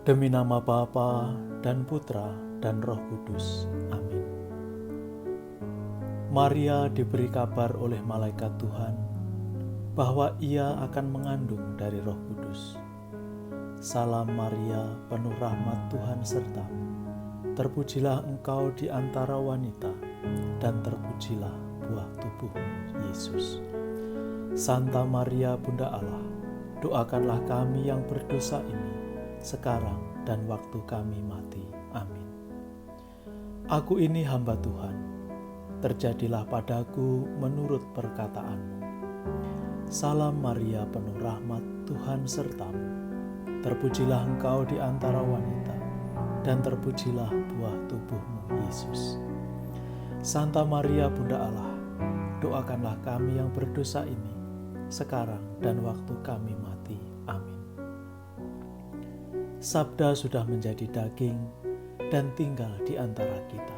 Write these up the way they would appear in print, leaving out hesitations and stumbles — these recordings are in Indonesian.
Demi nama Bapa dan Putra dan Roh Kudus. Amin. Maria diberi kabar oleh malaikat Tuhan bahwa ia akan mengandung dari Roh Kudus. Salam Maria, penuh rahmat Tuhan sertamu. Terpujilah engkau di antara wanita, dan terpujilah buah tubuhmu, Yesus. Santa Maria, Bunda Allah, doakanlah kami yang berdosa ini, sekarang dan waktu kami mati. Amin. Aku ini hamba Tuhan, terjadilah padaku menurut perkataanmu. Salam Maria, penuh rahmat Tuhan sertamu. Terpujilah engkau di antara wanita, dan terpujilah buah tubuhmu, Yesus. Santa Maria, Bunda Allah, doakanlah kami yang berdosa ini, sekarang dan waktu kami mati. Amin. Sabda sudah menjadi daging dan tinggal di antara kita.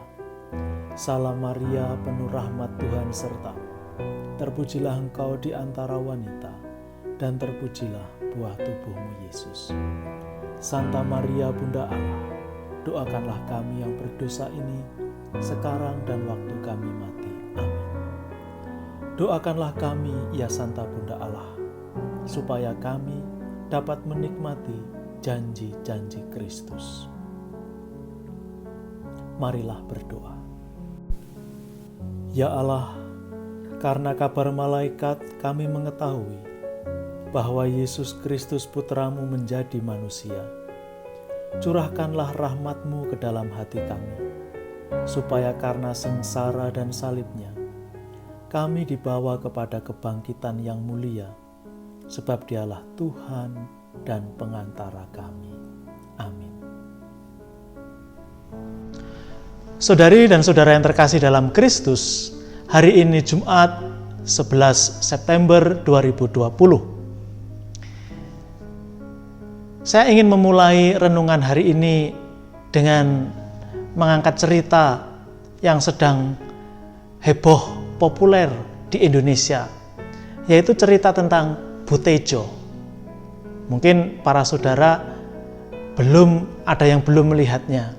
Salam Maria, penuh rahmat Tuhan sertamu. Terpujilah engkau di antara wanita, dan terpujilah buah tubuhmu, Yesus. Santa Maria, Bunda Allah, doakanlah kami yang berdosa ini, sekarang dan waktu kami mati. Amin. Doakanlah kami, ya Santa Bunda Allah, supaya kami dapat menikmati janji-janji Kristus. Marilah berdoa. Ya Allah, karena kabar malaikat kami mengetahui bahwa Yesus Kristus Putramu menjadi manusia. Curahkanlah rahmat-Mu ke dalam hati kami, supaya karena sengsara dan salibnya, kami dibawa kepada kebangkitan yang mulia, sebab Dialah Tuhan dan pengantara kami. Amin. Saudari dan saudara yang terkasih dalam Kristus, hari ini Jumat 11 September 2020. Saya ingin memulai renungan hari ini dengan mengangkat cerita yang sedang heboh populer di Indonesia, yaitu cerita tentang Butejo. Mungkin para saudara ada yang belum melihatnya.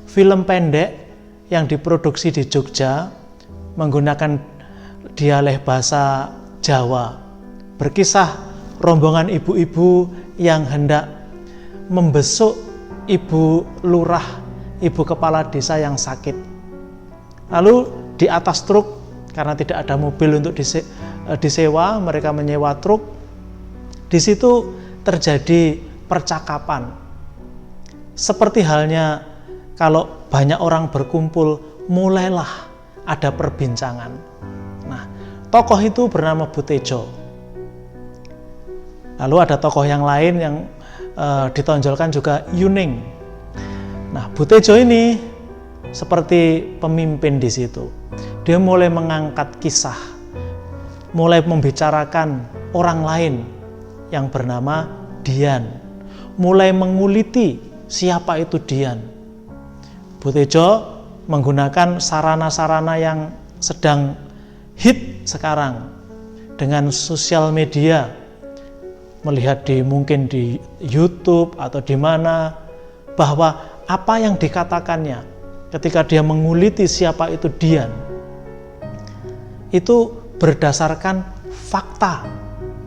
Film pendek yang diproduksi di Jogja menggunakan dialek bahasa Jawa, berkisah rombongan ibu-ibu yang hendak membesuk ibu lurah, ibu kepala desa yang sakit. Lalu di atas truk, karena tidak ada mobil untuk disewa, mereka menyewa truk. Di situ terjadi percakapan. Seperti halnya kalau banyak orang berkumpul, mulailah ada perbincangan. Nah, tokoh itu bernama Butejo. Lalu ada tokoh yang lain yang ditonjolkan juga Yuning. Nah, Butejo ini seperti pemimpin di situ. Dia mulai mengangkat kisah, mulai membicarakan orang lain yang bernama Dian, mulai menguliti siapa itu Dian. Butejo menggunakan sarana-sarana yang sedang hit sekarang dengan sosial media, melihat mungkin di YouTube atau di mana, bahwa apa yang dikatakannya ketika dia menguliti siapa itu Dian, itu berdasarkan fakta,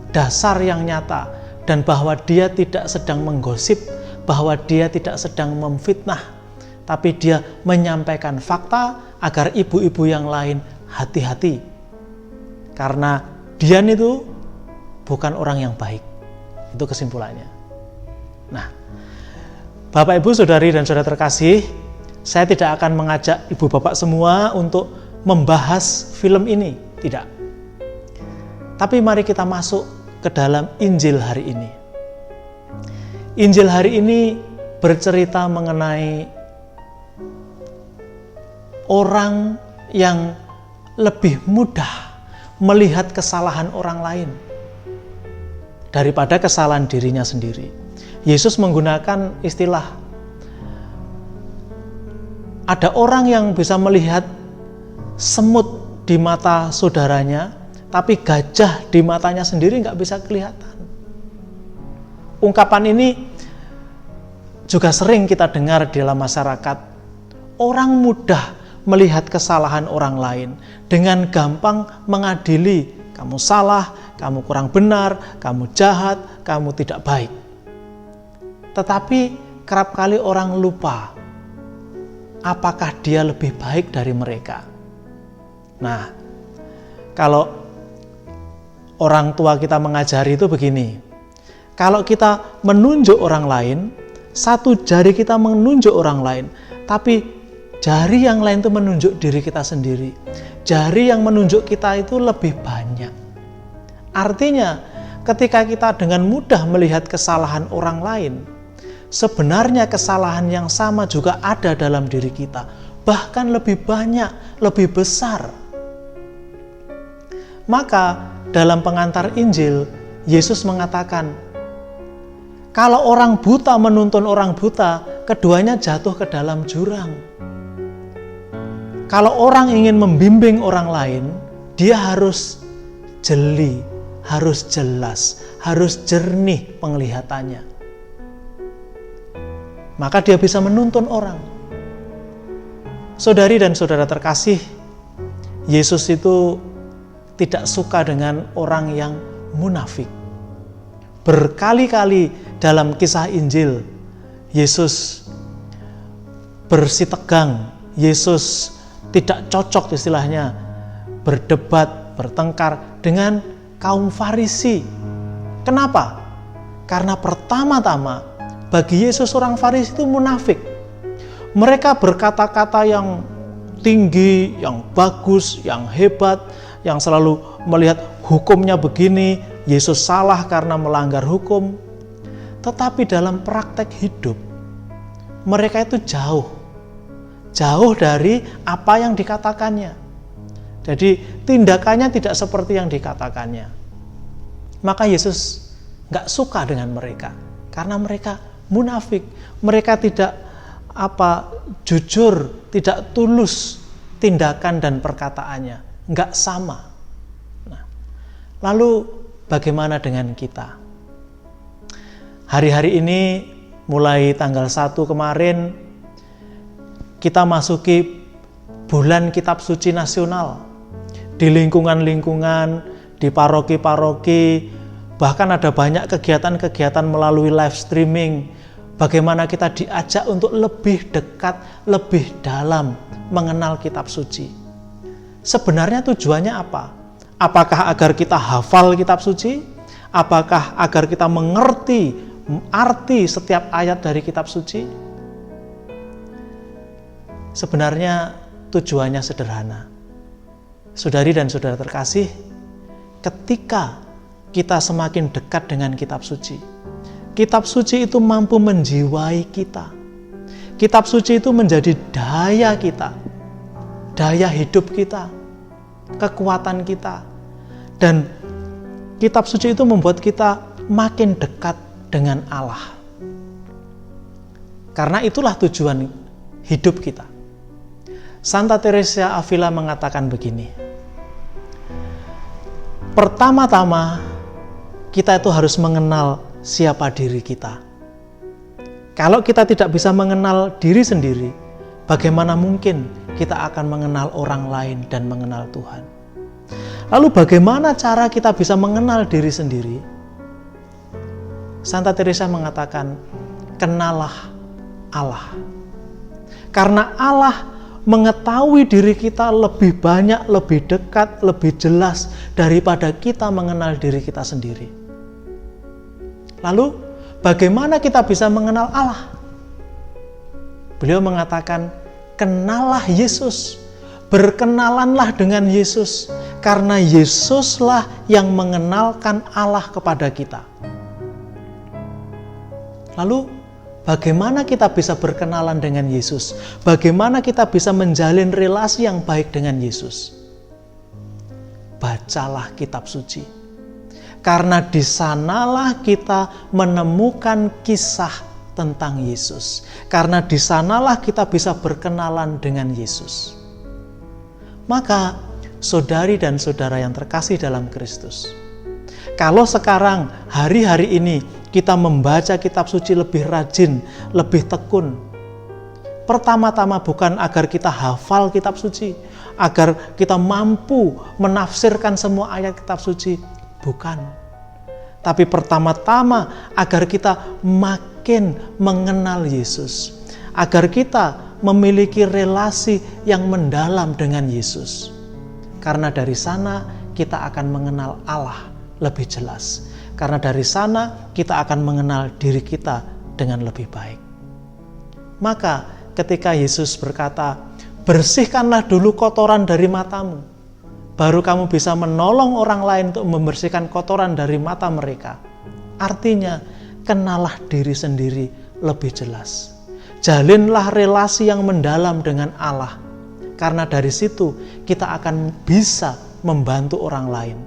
dasar yang nyata, dan bahwa dia tidak sedang menggosip, bahwa dia tidak sedang memfitnah, tapi dia menyampaikan fakta agar ibu-ibu yang lain hati-hati. Karena Dian itu bukan orang yang baik. Itu kesimpulannya. Nah, Bapak, Ibu, Saudari, dan Saudara terkasih, saya tidak akan mengajak Ibu Bapak semua untuk membahas film ini. Tidak. Tapi mari kita masuk ke dalam Injil hari ini. Injil hari ini bercerita mengenai orang yang lebih mudah melihat kesalahan orang lain daripada kesalahan dirinya sendiri. Yesus menggunakan istilah, ada orang yang bisa melihat semut di mata saudaranya, tapi gajah di matanya sendiri nggak bisa kelihatan. Ungkapan ini juga sering kita dengar di dalam masyarakat, orang mudah melihat kesalahan orang lain dengan gampang mengadili, kamu salah, kamu kurang benar, kamu jahat, kamu tidak baik. Tetapi kerap kali orang lupa, apakah dia lebih baik dari mereka? Nah, kalau orang tua kita mengajari itu begini, kalau kita menunjuk orang lain, satu jari kita menunjuk orang lain, tapi jari yang lain itu menunjuk diri kita sendiri. Jari yang menunjuk kita itu lebih banyak. Artinya, ketika kita dengan mudah melihat kesalahan orang lain, sebenarnya kesalahan yang sama juga ada dalam diri kita, bahkan lebih banyak, lebih besar. Maka dalam pengantar Injil, Yesus mengatakan, kalau orang buta menuntun orang buta, keduanya jatuh ke dalam jurang. Kalau orang ingin membimbing orang lain, dia harus jeli, harus jelas, harus jernih penglihatannya. Maka dia bisa menuntun orang. Saudari dan saudara terkasih, Yesus itu tidak suka dengan orang yang munafik. Berkali-kali dalam kisah Injil, Yesus bersitegang, Yesus tidak cocok istilahnya berdebat, bertengkar dengan kaum Farisi. Kenapa? Karena pertama-tama bagi Yesus orang Farisi itu munafik. Mereka berkata-kata yang tinggi, yang bagus, yang hebat, yang selalu melihat hukumnya begini, Yesus salah karena melanggar hukum. Tetapi dalam praktek hidup, mereka itu jauh dari apa yang dikatakannya. Jadi tindakannya tidak seperti yang dikatakannya. Maka Yesus gak suka dengan mereka, karena mereka munafik. Mereka tidak jujur, tidak tulus tindakan dan perkataannya, gak sama. Nah, lalu bagaimana dengan kita? Hari-hari ini mulai tanggal 1 kemarin kita masuki bulan Kitab Suci Nasional. Di lingkungan-lingkungan, di paroki-paroki, bahkan ada banyak kegiatan-kegiatan melalui live streaming. Bagaimana kita diajak untuk lebih dekat, lebih dalam mengenal Kitab Suci. Sebenarnya tujuannya apa? Apakah agar kita hafal Kitab Suci? Apakah agar kita mengerti arti setiap ayat dari Kitab Suci? Sebenarnya tujuannya sederhana. Saudari dan saudara terkasih, ketika kita semakin dekat dengan Kitab Suci, Kitab Suci itu mampu menjiwai kita. Kitab Suci itu menjadi daya kita, daya hidup kita, kekuatan kita. Dan Kitab Suci itu membuat kita makin dekat dengan Allah. Karena itulah tujuan hidup kita. Santa Teresa Avila mengatakan begini, pertama-tama kita itu harus mengenal siapa diri kita. Kalau kita tidak bisa mengenal diri sendiri, bagaimana mungkin kita akan mengenal orang lain dan mengenal Tuhan? Lalu bagaimana cara kita bisa mengenal diri sendiri? Santa Teresa mengatakan, kenalah Allah. Karena Allah mengetahui diri kita lebih banyak, lebih dekat, lebih jelas daripada kita mengenal diri kita sendiri. Lalu, bagaimana kita bisa mengenal Allah? Beliau mengatakan, kenalah Yesus. Berkenalanlah dengan Yesus. Karena Yesuslah yang mengenalkan Allah kepada kita. Lalu, bagaimana kita bisa berkenalan dengan Yesus? Bagaimana kita bisa menjalin relasi yang baik dengan Yesus? Bacalah Kitab Suci. Karena di sanalah kita menemukan kisah tentang Yesus. Karena di sanalah kita bisa berkenalan dengan Yesus. Maka, saudari dan saudara yang terkasih dalam Kristus, kalau sekarang hari-hari ini kita membaca kitab suci lebih rajin, lebih tekun. Pertama-tama bukan agar kita hafal kitab suci, agar kita mampu menafsirkan semua ayat kitab suci, bukan. Tapi pertama-tama agar kita makin mengenal Yesus, agar kita memiliki relasi yang mendalam dengan Yesus. Karena dari sana kita akan mengenal Allah lebih jelas. Karena dari sana kita akan mengenal diri kita dengan lebih baik. Maka ketika Yesus berkata, bersihkanlah dulu kotoran dari matamu, baru kamu bisa menolong orang lain untuk membersihkan kotoran dari mata mereka. Artinya, kenalah diri sendiri lebih jelas. Jalinlah relasi yang mendalam dengan Allah. Karena dari situ kita akan bisa membantu orang lain.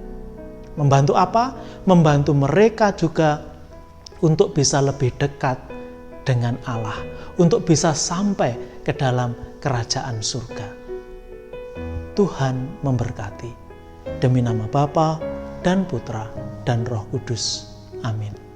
Membantu apa? Membantu mereka juga untuk bisa lebih dekat dengan Allah. Untuk bisa sampai ke dalam kerajaan surga. Tuhan memberkati. Demi nama Bapa dan Putra dan Roh Kudus. Amin.